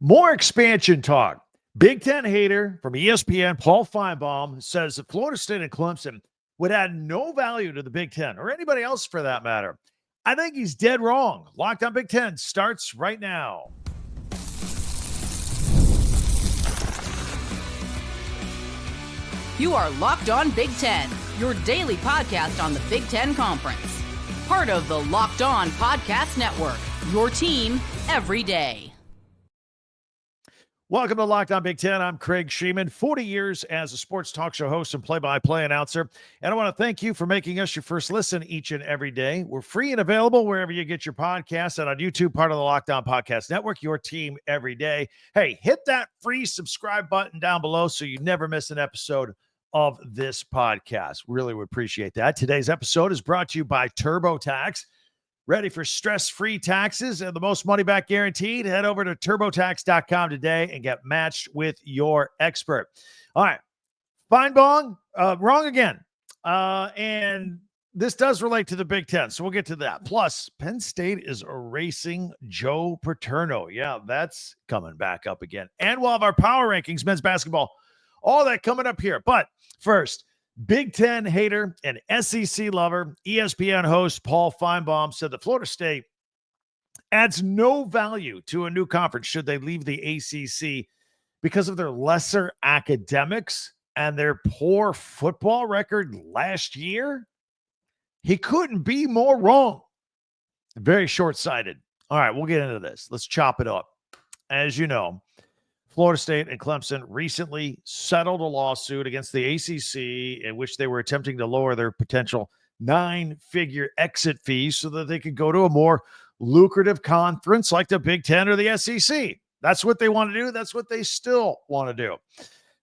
More expansion talk. Big Ten hater from ESPN, Paul Finebaum, says that Florida State and Clemson would add no value to the Big Ten or anybody else for that matter. I think he's dead wrong. Locked on Big Ten starts right now. You are Locked On Big Ten, your daily podcast on the Big Ten Conference. Part of the Locked On Podcast Network, your team every day. Welcome to Locked On Big Ten. I'm Craig Sheeman, 40 years as a sports talk show host and play-by-play announcer. And I want to thank you for making us your first listen each and every day. We're free and available wherever you get your podcasts and on YouTube, part of the Locked On Podcast Network, your team every day. Hey, hit that free subscribe button down below so you never miss an episode of this podcast. Really would appreciate that. Today's episode is brought to you by TurboTax. Ready for stress-free taxes and the most money back guaranteed? Head over to TurboTax.com today and get matched with your expert. All right. Finebaum, wrong again. And this does relate to the Big Ten, so we'll get to that. Plus, Penn State is erasing Joe Paterno. Yeah, that's coming back up again. And we'll have our power rankings, men's basketball, all that coming up here. But first, Big Ten hater and SEC lover, ESPN host Paul Finebaum said that Florida State adds no value to a new conference should they leave the ACC because of their lesser academics and their poor football record last year. He couldn't be more wrong. Very short-sighted. All right, we'll get into this. Let's chop it up. As you know, Florida State and Clemson recently settled a lawsuit against the ACC in which they were attempting to lower their potential 9-figure exit fees so that they could go to a more lucrative conference like the Big Ten or the SEC. That's what they want to do. That's what they still want to do.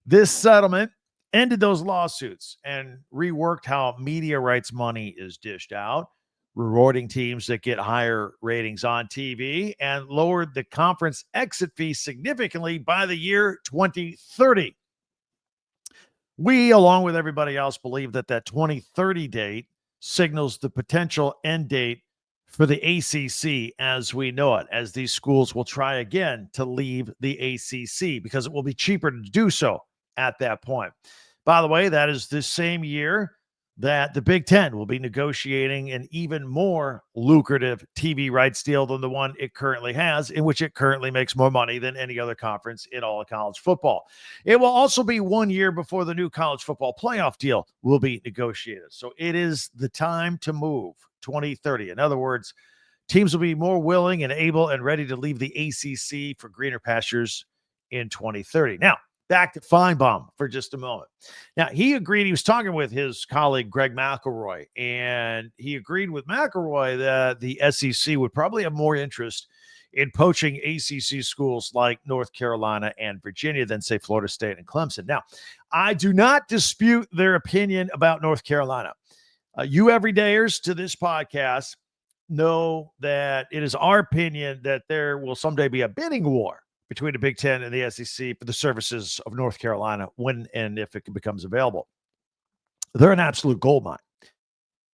This settlement ended those lawsuits and reworked how media rights money is dished out, rewarding teams that get higher ratings on TV, and lowered the conference exit fee significantly by the year 2030. We, along with everybody else, believe that 2030 date signals the potential end date for the ACC as we know it, as these schools will try again to leave the ACC because it will be cheaper to do so at that point. By the way, that is the same year that the Big Ten will be negotiating an even more lucrative TV rights deal than the one it currently has, in which it currently makes more money than any other conference in all of college football. It will also be 1 year before the new college football playoff deal will be negotiated. So it is the time to move, 2030. In other words, teams will be more willing and able and ready to leave the ACC for greener pastures in 2030. Now, back to Finebaum for just a moment. Now, he agreed, he was talking with his colleague, Greg McElroy, and he agreed with McElroy that the SEC would probably have more interest in poaching ACC schools like North Carolina and Virginia than, say, Florida State and Clemson. Now, I do not dispute their opinion about North Carolina. You everydayers to this podcast know that it is our opinion that there will someday be a bidding war between the Big Ten and the SEC for the services of North Carolina when and if it becomes available. They're an absolute goldmine.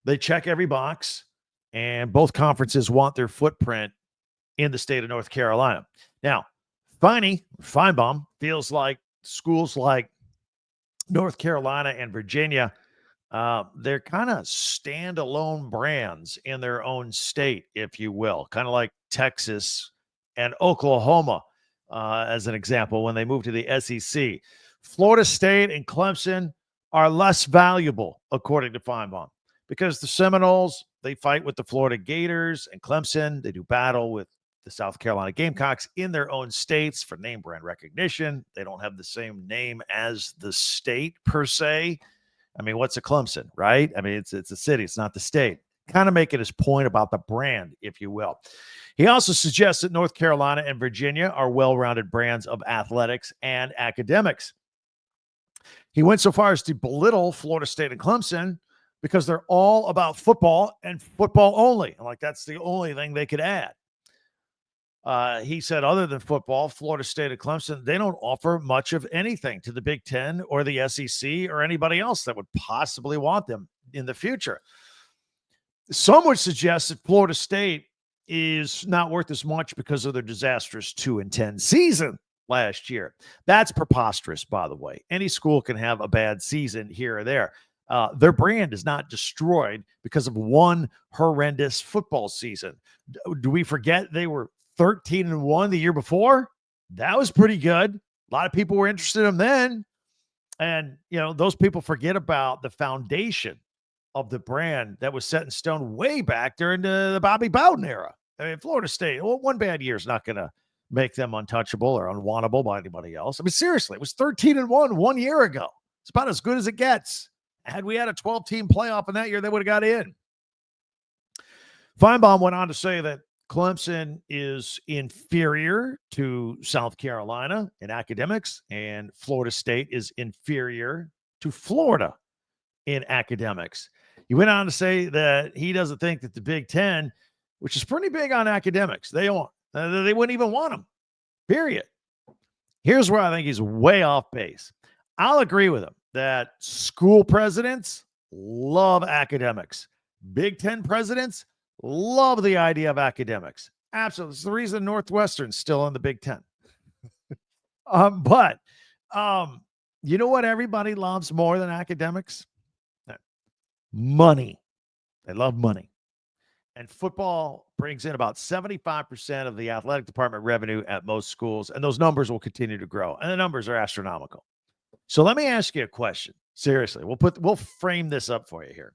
They check every box, and both conferences want their footprint in the state of North Carolina. Now, Finebaum feels like schools like North Carolina and Virginia, they're kind of standalone brands in their own state, if you will, kind of like Texas and Oklahoma. As an example, when they move to the SEC. Florida State and Clemson are less valuable, according to Finebaum, because the Seminoles, they fight with the Florida Gators, and Clemson, they do battle with the South Carolina Gamecocks in their own states for name brand recognition. They don't have the same name as the state, per se. I mean, what's a Clemson, right? I mean, it's a city. It's not the state. Kind of making his point about the brand, if you will. He also suggests that North Carolina and Virginia are well-rounded brands of athletics and academics. He went so far as to belittle Florida State and Clemson because they're all about football and football only. Like, that's the only thing they could add. He said, other than football, Florida State and Clemson, they don't offer much of anything to the Big Ten or the SEC or anybody else that would possibly want them in the future. Some would suggest that Florida State is not worth as much because of their disastrous 2-10 season last year. That's preposterous, by the way. Any school can have a bad season here or there. Their brand is not destroyed because of one horrendous football season. Do we forget they were 13-1 the year before? That was pretty good. A lot of people were interested in them then. And, those people forget about the foundation of the brand that was set in stone way back during the Bobby Bowden era. I mean, Florida State, one bad year is not going to make them untouchable or unwantable by anybody else. I mean, seriously, it was 13-1 1 year ago. It's about as good as it gets. Had we had a 12-team playoff in that year, they would have got in. Finebaum went on to say that Clemson is inferior to South Carolina in academics, and Florida State is inferior to Florida in academics. He went on to say that he doesn't think that the Big Ten, which is pretty big on academics, they wouldn't even want them, period. Here's where I think he's way off base. I'll agree with him that school presidents love academics. Big Ten presidents love the idea of academics. Absolutely. It's the reason Northwestern's still in the Big Ten. But you know what everybody loves more than academics? Money. They love money. And football brings in about 75% of the athletic department revenue at most schools, and those numbers will continue to grow. And the numbers are astronomical. So let me ask you a question. Seriously, we'll frame this up for you here.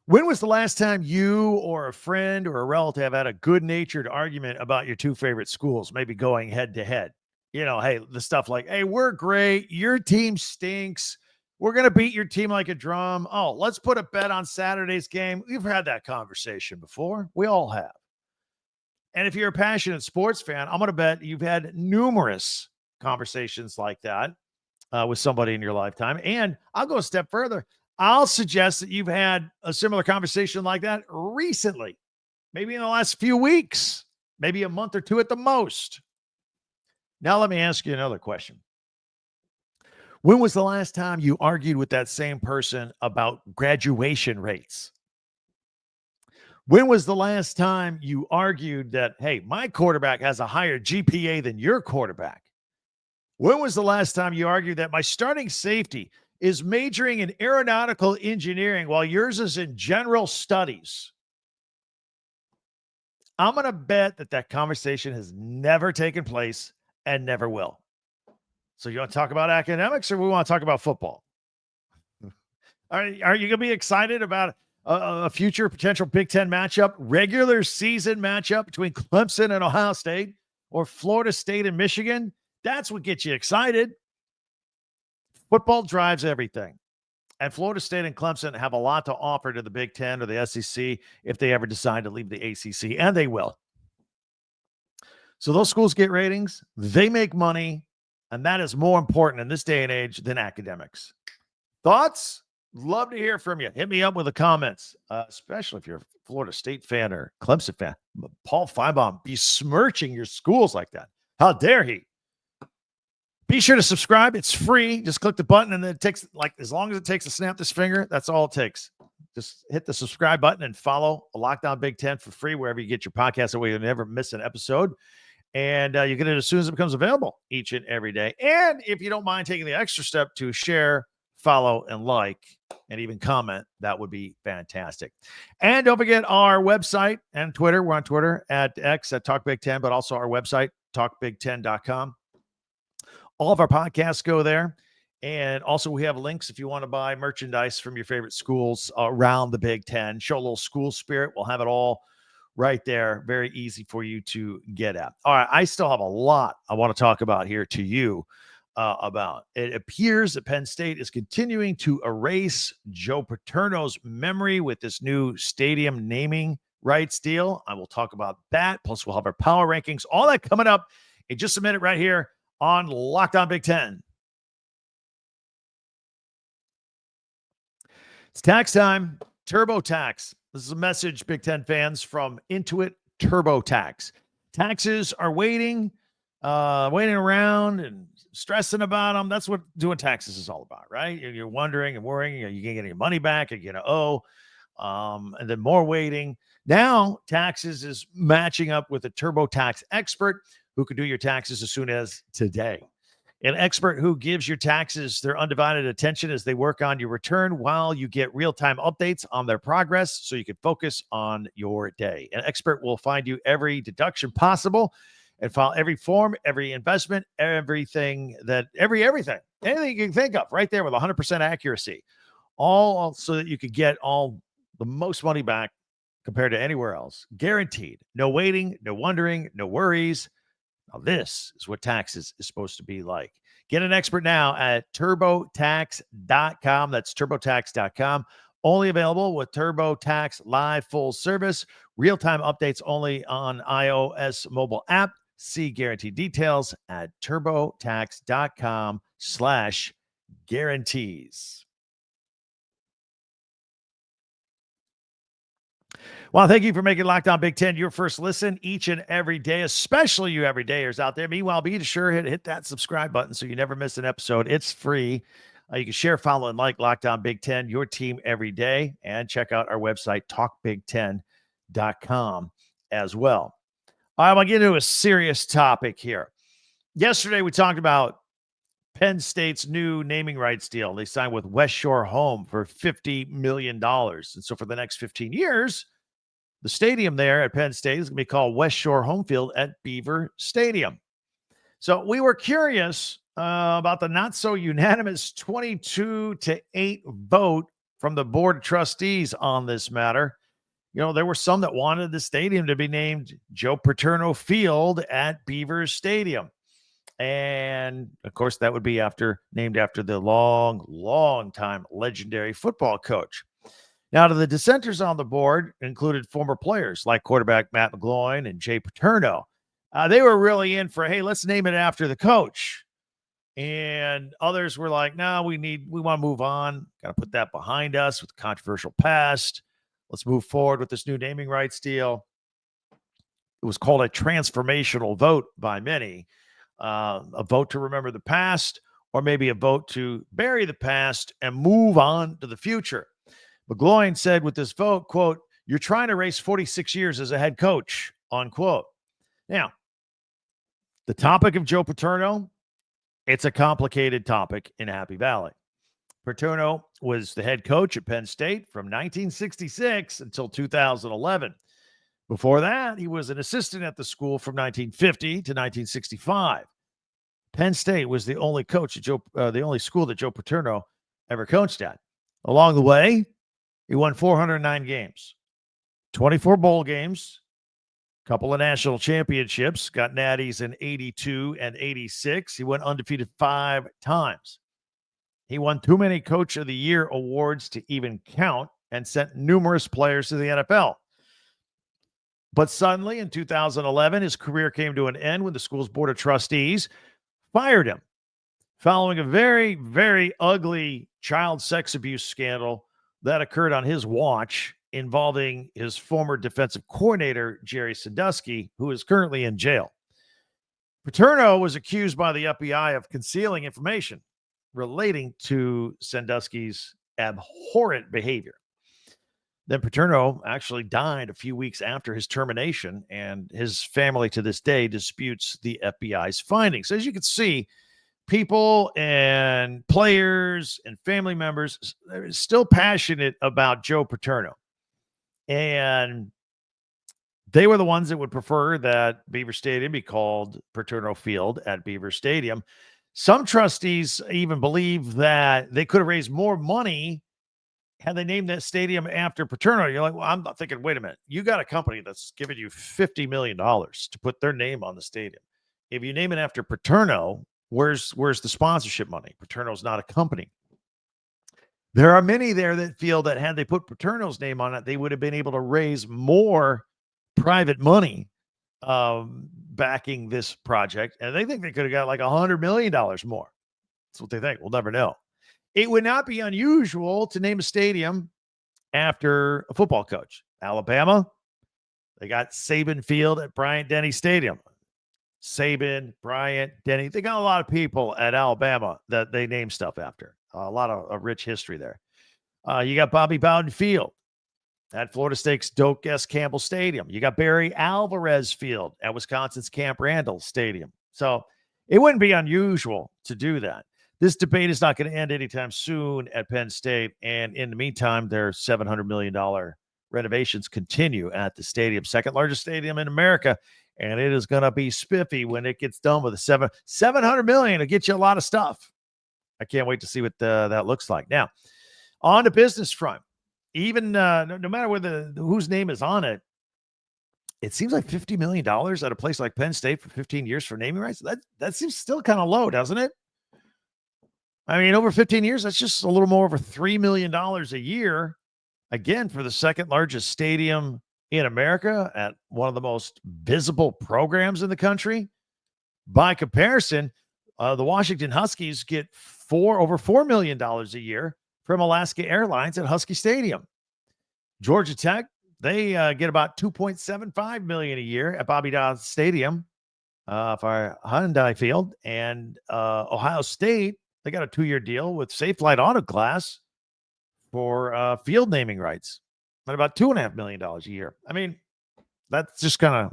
When was the last time you or a friend or a relative had a good-natured argument about your two favorite schools, maybe going head to head? Hey, the stuff like, hey, we're great. Your team stinks. We're going to beat your team like a drum. Oh, let's put a bet on Saturday's game. We've had that conversation before. We all have. And if you're a passionate sports fan, I'm going to bet you've had numerous conversations like that with somebody in your lifetime. And I'll go a step further. I'll suggest that you've had a similar conversation like that recently, maybe in the last few weeks, maybe a month or two at the most. Now, let me ask you another question. When was the last time you argued with that same person about graduation rates? When was the last time you argued that, hey, my quarterback has a higher GPA than your quarterback? When was the last time you argued that my starting safety is majoring in aeronautical engineering while yours is in general studies? I'm going to bet that conversation has never taken place and never will. So you want to talk about academics or we want to talk about football? Are you going to be excited about a future potential Big Ten matchup, regular season matchup between Clemson and Ohio State or Florida State and Michigan? That's what gets you excited. Football drives everything. And Florida State and Clemson have a lot to offer to the Big Ten or the SEC if they ever decide to leave the ACC, and they will. So those schools get ratings, they make money, and that is more important in this day and age than academics. Thoughts? Love to hear from you. Hit me up with the comments, especially if you're a Florida State fan or Clemson fan. Paul Finebaum besmirching your schools like that. How dare he? Be sure to subscribe. It's free. Just click the button, and then it takes, as long as it takes to snap this finger, that's all it takes. Just hit the subscribe button and follow Locked On Big Ten for free wherever you get your podcast, that way you'll never miss an episode. And you get it as soon as it becomes available each and every day. And if you don't mind taking the extra step to share, follow, and like, and even comment, that would be fantastic. And don't forget our website and Twitter. We're on Twitter at X at Talk Big Ten, but also our website, talkbig10.com. All of our podcasts go there. And also we have links if you want to buy merchandise from your favorite schools around the Big Ten. Show a little school spirit. We'll have it all right there. Very easy for you to get at. All right. I still have a lot I want to talk about here to you about. It appears that Penn State is continuing to erase Joe Paterno's memory with this new stadium naming rights deal. I will talk about that. Plus we'll have our power rankings, all that coming up in just a minute right here on Locked On Big Ten. It's tax time. TurboTax. This is a message, Big Ten fans, from Intuit TurboTax. Taxes are waiting around and stressing about them. That's what doing taxes is all about, right? You're wondering and worrying, are you going to get any money back? Are you going to owe? And then more waiting. Now, Taxes is matching up with a TurboTax expert who can do your taxes as soon as today. An expert who gives your taxes their undivided attention as they work on your return while you get real-time updates on their progress so you can focus on your day. An expert will find you every deduction possible and file every form, every investment, everything, anything you can think of right there with 100% accuracy, all so that you could get all the most money back compared to anywhere else. Guaranteed. No waiting, no wondering, no worries. Now, this is what taxes is supposed to be like. Get an expert now at TurboTax.com. That's TurboTax.com. Only available with TurboTax Live full service. Real-time updates only on iOS mobile app. See guarantee details at TurboTax.com/guarantees. Well, thank you for making Locked On Big Ten your first listen each and every day, especially you everydayers out there. Meanwhile, be sure to hit that subscribe button so you never miss an episode. It's free. You can share, follow, and like Locked On Big Ten, your team every day, and check out our website, talkbig10.com as well. I want to get into a serious topic here. Yesterday, we talked about Penn State's new naming rights deal. They signed with West Shore Home for $50 million. And so for the next 15 years, the stadium there at Penn State is going to be called West Shore Home Field at Beaver Stadium. So we were curious about the not so unanimous 22-8 vote from the Board of Trustees on this matter. You know, there were some that wanted the stadium to be named Joe Paterno Field at Beaver Stadium. And of course, that would be named after the long time legendary football coach. Now, to the dissenters on the board included former players like quarterback Matt McGloin and Jay Paterno. They were really in for, hey, let's name it after the coach. And others were like, no, we want to move on. Got to put that behind us with the controversial past. Let's move forward with this new naming rights deal. It was called a transformational vote by many. A vote to remember the past, or maybe a vote to bury the past and move on to the future. McGloin said with this vote, quote, "You're trying to race 46 years as a head coach," unquote. Now, the topic of Joe Paterno, it's a complicated topic in Happy Valley. Paterno was the head coach at Penn State from 1966 until 2011. Before that, he was an assistant at the school from 1950 to 1965. Penn State was the only the only school that Joe Paterno ever coached at. Along the way, he won 409 games, 24 bowl games, a couple of national championships, got natties in 82 and 86. He went undefeated 5 times. He won too many Coach of the Year awards to even count and sent numerous players to the NFL. But suddenly in 2011, his career came to an end when the school's Board of Trustees fired him following a very, very ugly child sex abuse scandal that occurred on his watch involving his former defensive coordinator, Jerry Sandusky, who is currently in jail. Paterno was accused by the FBI of concealing information relating to Sandusky's abhorrent behavior. Then Paterno actually died a few weeks after his termination, and his family to this day disputes the FBI's findings. As you can see, people and players and family members are still passionate about Joe Paterno. And they were the ones that would prefer that Beaver Stadium be called Paterno Field at Beaver Stadium. Some trustees even believe that they could have raised more money had they named that stadium after Paterno. You're like, well, I'm not thinking, wait a minute. You got a company that's giving you $50 million to put their name on the stadium. If you name it after Paterno, where's the sponsorship money? Paterno's not a company. There are many there that feel that had they put Paterno's name on it, they would have been able to raise more private money backing this project. And they think they could have got like $100 million more. That's what they think. We'll never know. It would not be unusual to name a stadium after a football coach. Alabama, they got Saban Field at Bryant-Denny Stadium. Saban, Bryant, Denny. They got a lot of people at Alabama that they name stuff after. A lot of rich history there. You got Bobby Bowden Field at Florida State's Doak S. Campbell Stadium. You got Barry Alvarez Field at Wisconsin's Camp Randall Stadium. So it wouldn't be unusual to do that. This debate is not going to end anytime soon at Penn State. And in the meantime, their $700 million renovations continue at the stadium, second largest stadium in America. And it is going to be spiffy when it gets done with a $700 million to get you a lot of stuff. I can't wait to see what that looks like. Now, on the business front, even no matter whose name is on it, it seems like $50 million at a place like Penn State for 15 years for naming rights. That seems still kind of low, doesn't it? I mean, over 15 years, that's just a little more over $3 million a year. Again, for the second largest stadium in America at one of the most visible programs in the country. By comparison, the Washington Huskies get over $4 million a year from Alaska Airlines at Husky Stadium. Georgia Tech, they get about $2.75 million a year at Bobby Dodd Stadium for Hyundai Field. And Ohio State, they got a 2-year deal with Safe Flight Auto Glass for field naming rights at about $2.5 million a year. I mean, that's just kind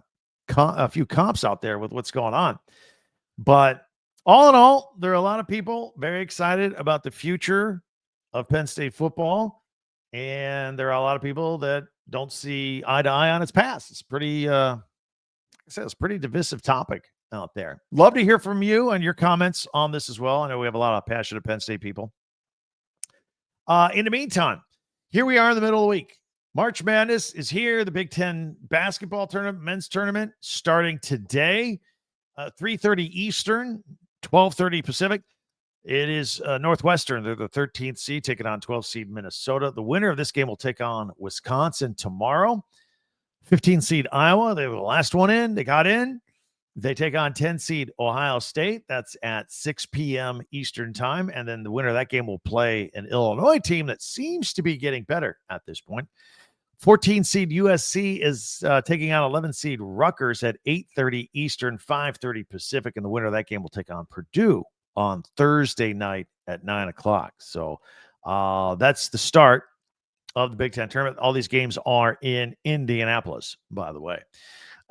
of a few comps out there with what's going on. But all in all, there are a lot of people very excited about the future of Penn State football. And there are a lot of people that don't see eye to eye on its past. It's pretty, it's a pretty divisive topic out there. Love to hear from you and your comments on this as well. I know we have a lot of passionate Penn State people. In the meantime, here we are in the middle of the week. March Madness is here. The Big Ten basketball tournament, men's tournament, starting today, 3:30 Eastern, 12:30 Pacific. It is Northwestern. They're the 13th seed, taking on 12th seed Minnesota. The winner of this game will take on Wisconsin tomorrow. 15th seed Iowa. They were the last one in. They got in. They take on 10 seed Ohio State. That's at 6 p.m. Eastern time. And then the winner of that game will play an Illinois team that seems to be getting better at this point. 14 seed USC is taking on 11 seed Rutgers at 8:30 Eastern, 5:30 Pacific. And the winner of that game will take on Purdue on Thursday night at 9 o'clock. So that's the start of the Big Ten tournament. All these games are in Indianapolis, by the way.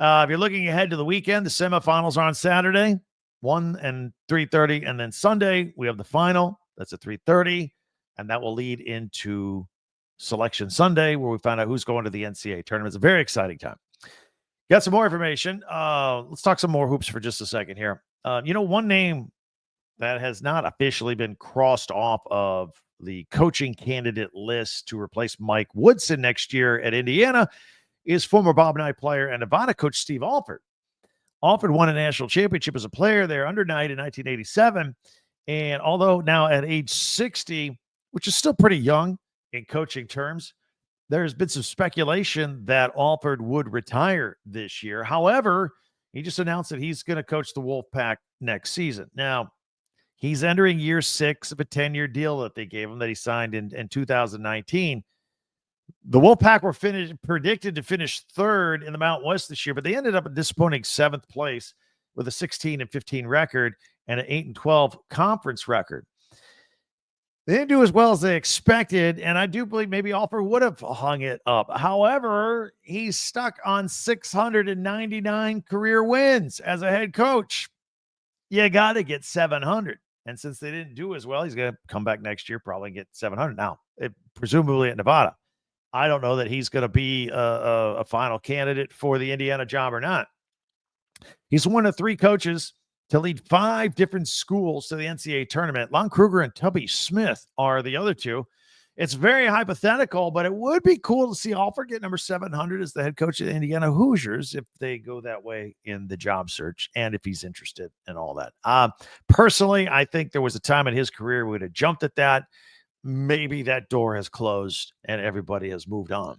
If you're looking ahead to the weekend, the semifinals are on Saturday, 1 and 3:30. And then Sunday, we have the final. That's at 3:30. And that will lead into Selection Sunday, where we find out who's going to the NCAA tournament. It's a very exciting time. Got some more information. Let's talk some more hoops for just a second here. One name that has not officially been crossed off of the coaching candidate list to replace Mike Woodson next year at Indiana is former Bob Knight player and Nevada coach Steve Alford. Alford won a national championship as a player there under Knight in 1987. And although now at age 60, which is still pretty young in coaching terms, there's been some speculation that Alford would retire this year. However, he just announced that he's going to coach the Wolfpack next season. Now, he's entering year 6 of a 10-year deal that they gave him that he signed in 2019. The Wolfpack were predicted to finish 3rd in the Mountain West this year, but they ended up in disappointing 7th place with a 16-15 record and an 8-12 conference record. They didn't do as well as they expected, and I do believe maybe Alford would have hung it up. However, he's stuck on 699 career wins as a head coach. You got to get 700. And since they didn't do as well, he's going to come back next year, probably get 700. Now, presumably at Nevada. I don't know that he's going to be a final candidate for the Indiana job or not. He's one of 3 coaches to lead 5 different schools to the NCAA tournament. Lon Kruger and Tubby Smith are the other 2. It's very hypothetical, but it would be cool to see Alford get number 700 as the head coach of the Indiana Hoosiers if they go that way in the job search and if he's interested in all that. Personally, I think there was a time in his career we would have jumped at that. Maybe that door has closed and everybody has moved on.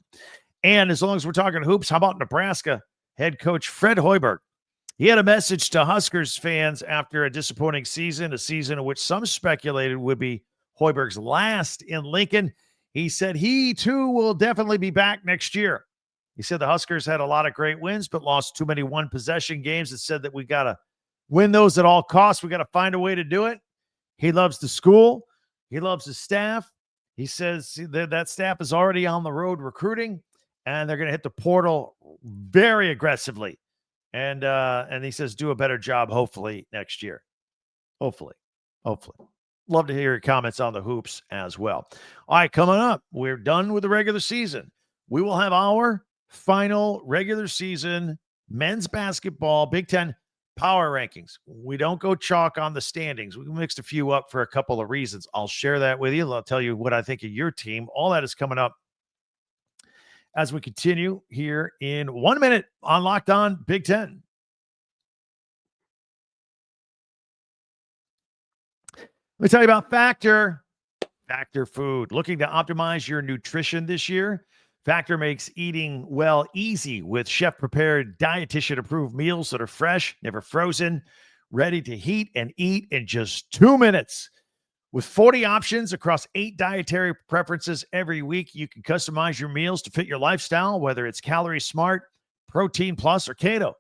And as long as we're talking hoops, how about Nebraska head coach Fred Hoiberg? He had a message to Huskers fans after a disappointing season, a season in which some speculated would be Hoiberg's last in Lincoln. He said he, too, will definitely be back next year. He said the Huskers had a lot of great wins, but lost too many one-possession games and said that we got to win those at all costs. We got to find a way to do it. He loves the school. He loves his staff. He says that staff is already on the road recruiting. and they're going to hit the portal very aggressively. And he says, do a better job, hopefully, next year. Hopefully. Love to hear your comments on the hoops as well. All right, coming up, we're done with the regular season. We will have our final regular season men's basketball Big Ten power rankings. We don't go chalk on the standings. We mixed a few up for a couple of reasons. I'll share that with you. I'll tell you what I think of your team. All that is coming up as we continue here in 1 minute on Locked On Big Ten. Let me tell you about Factor. Factor Food. Looking to optimize your nutrition this year? Factor makes eating well easy with chef-prepared, dietitian-approved meals that are fresh, never frozen, ready to heat and eat in just 2 minutes. With 40 options across 8 dietary preferences every week, you can customize your meals to fit your lifestyle, whether it's Calorie Smart, Protein Plus, or Keto.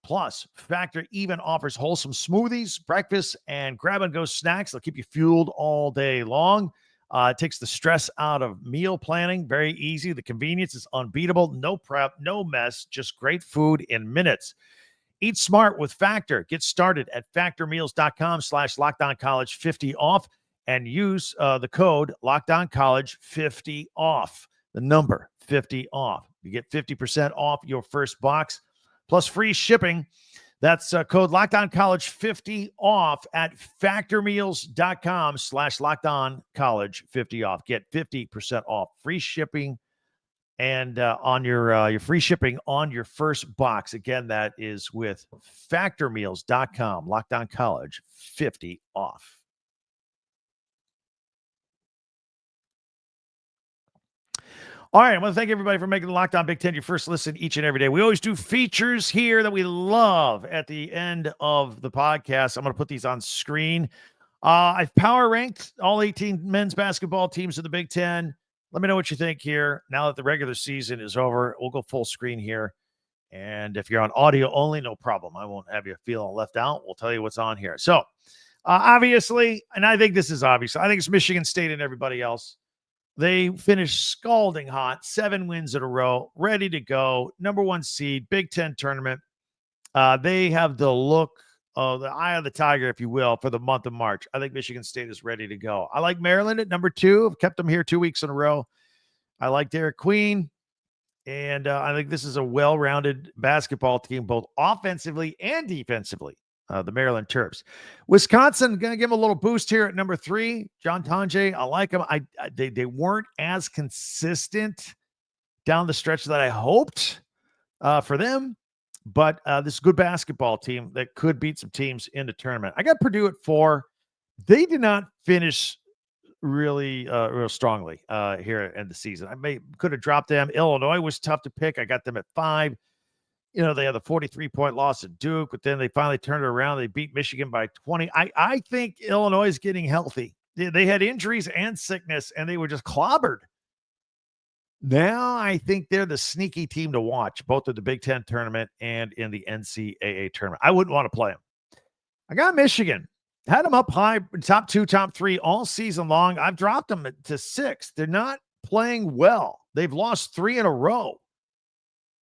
Plus, Factor even offers wholesome smoothies, breakfast, and grab-and-go snacks. They'll keep you fueled all day long. It takes the stress out of meal planning. Very easy. The convenience is unbeatable. No prep, no mess, just great food in minutes. Eat smart with Factor. Get started at factormeals.com/LockedOnCollege50 off and use the code LockedOnCollege50 off. The number 50 off. You get 50% off your first box plus free shipping. That's code LockedOnCollege50 off at factormeals.com/LockedOnCollege50 off. Get 50% off free shipping and on your free shipping on your first box. Again, that is with factormeals.com, LockedOnCollege50 off. All right, I want to thank everybody for making the Locked On Big Ten your first listen each and every day. We always do features here that we love at the end of the podcast. I'm going to put these on screen. I've power ranked all 18 men's basketball teams in the Big Ten. Let me know what you think here. Now that the regular season is over, we'll go full screen here. And if you're on audio only, no problem. I won't have you feeling left out. We'll tell you what's on here. So, obviously, and I think this is obvious, I think it's Michigan State and everybody else. They finished scalding hot, 7 wins in a row, ready to go. Number 1 seed, Big Ten tournament. They have the look of the eye of the tiger, if you will, for the month of March. I think Michigan State is ready to go. I like Maryland at number 2. I've kept them here 2 weeks in a row. I like Derek Queen. And I think this is a well-rounded basketball team, both offensively and defensively. The Maryland Terps. Wisconsin, going to give them a little boost here at number 3. John Tonje, I like them. They weren't as consistent down the stretch that I hoped for them, but this is a good basketball team that could beat some teams in the tournament. I got Purdue at 4. They did not finish really real strongly here in the season. Could have dropped them. Illinois was tough to pick. I got them at 5. You know, they had the 43-point loss at Duke, but then they finally turned it around. They beat Michigan by 20. I think Illinois is getting healthy. They had injuries and sickness, and they were just clobbered. Now I think they're the sneaky team to watch, both in the Big Ten tournament and in the NCAA tournament. I wouldn't want to play them. I got Michigan. Had them up high, top 2, top 3 all season long. I've dropped them to 6. They're not playing well. They've lost 3 in a row.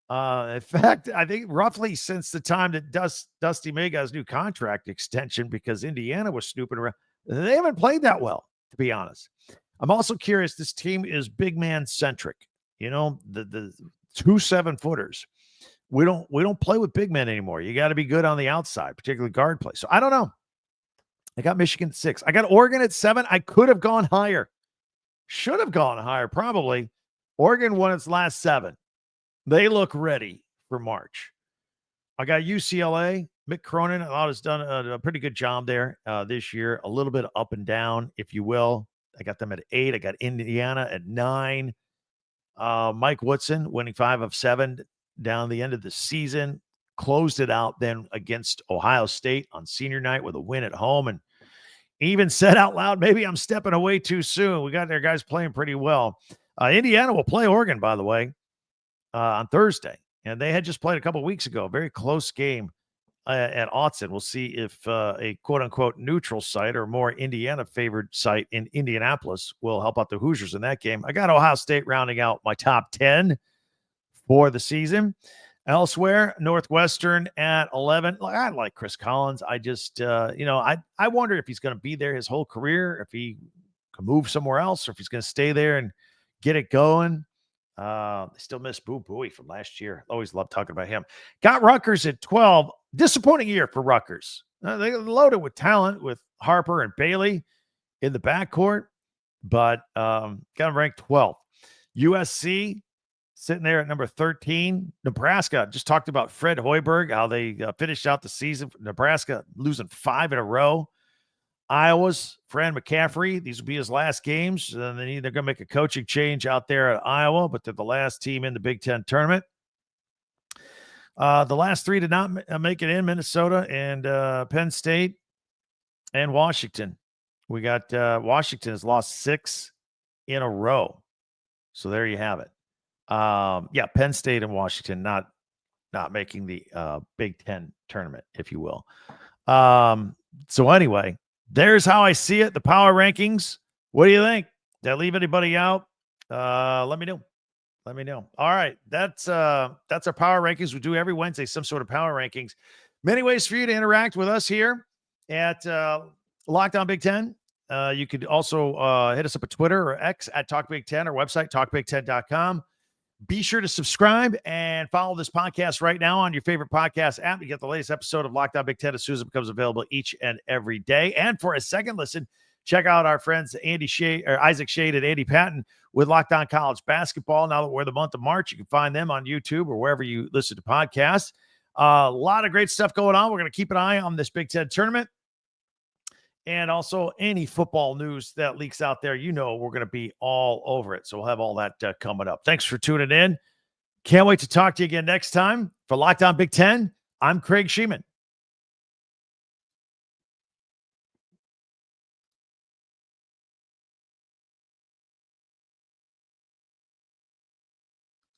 In fact, I think roughly since the time that Dusty May got his new contract extension, because Indiana was snooping around, they haven't played that well, to be honest. I'm also curious. This team is big man centric. You know, the 2 7-footers. We don't play with big men anymore. You got to be good on the outside, particularly guard play. So I don't know. I got Michigan at 6. I got Oregon at 7. I could have gone higher. Should have gone higher, probably. Oregon won its last 7. They look ready for March. I got UCLA. Mick Cronin, I thought, has done a pretty good job there this year. A little bit up and down, if you will. I got them at 8. I got Indiana at 9. Mike Woodson winning 5 of 7 down the end of the season. Closed it out then against Ohio State on senior night with a win at home. And even said out loud, maybe I'm stepping away too soon. We got their guys playing pretty well. Indiana will play Oregon, by the way, on Thursday. And they had just played a couple of weeks ago. Very close game at Autzen. We'll see if a quote-unquote neutral site or more Indiana-favored site in Indianapolis will help out the Hoosiers in that game. I got Ohio State rounding out my top 10. for the season. Elsewhere, Northwestern at 11. I like Chris Collins. I just, I wonder if he's going to be there his whole career, if he can move somewhere else, or if he's going to stay there and get it going. They still miss Boo Booey from last year. Always love talking about him. Got Rutgers at 12. Disappointing year for Rutgers. They loaded with talent with Harper and Bailey in the backcourt, but got them ranked 12th. USC sitting there at number 13. Nebraska, just talked about Fred Hoiberg, how they finished out the season. Nebraska losing 5 in a row. Iowa's Fran McCaffrey. These will be his last games. And they're going to make a coaching change out there at Iowa, but they're the last team in the Big Ten tournament. The last 3 did not make it in: Minnesota and Penn State and Washington. We got Washington has lost 6 in a row. So there you have it. Penn State and Washington not making the Big Ten tournament, if you will. So anyway, there's how I see it. The power rankings. What do you think? Did I leave anybody out? Let me know. All right. That's our power rankings. We do every Wednesday some sort of power rankings. Many ways for you to interact with us here at Lockdown Big Ten. You could also hit us up at Twitter or X at Talk Big Ten, or website talkbig10.com. Be sure to subscribe and follow this podcast right now on your favorite podcast app. You get the latest episode of Lockdown Big Ten as soon as it becomes available each and every day. And for a second listen, check out our friends Isaac Shade and Andy Patton with Lockdown College Basketball. Now that we're in the month of March, you can find them on YouTube or wherever you listen to podcasts. A lot of great stuff going on. We're going to keep an eye on this Big Ten tournament. And also any football news that leaks out there, we're going to be all over it. So we'll have all that coming up. Thanks for tuning in. Can't wait to talk to you again next time. For Lockdown Big Ten, I'm Craig Sheeman.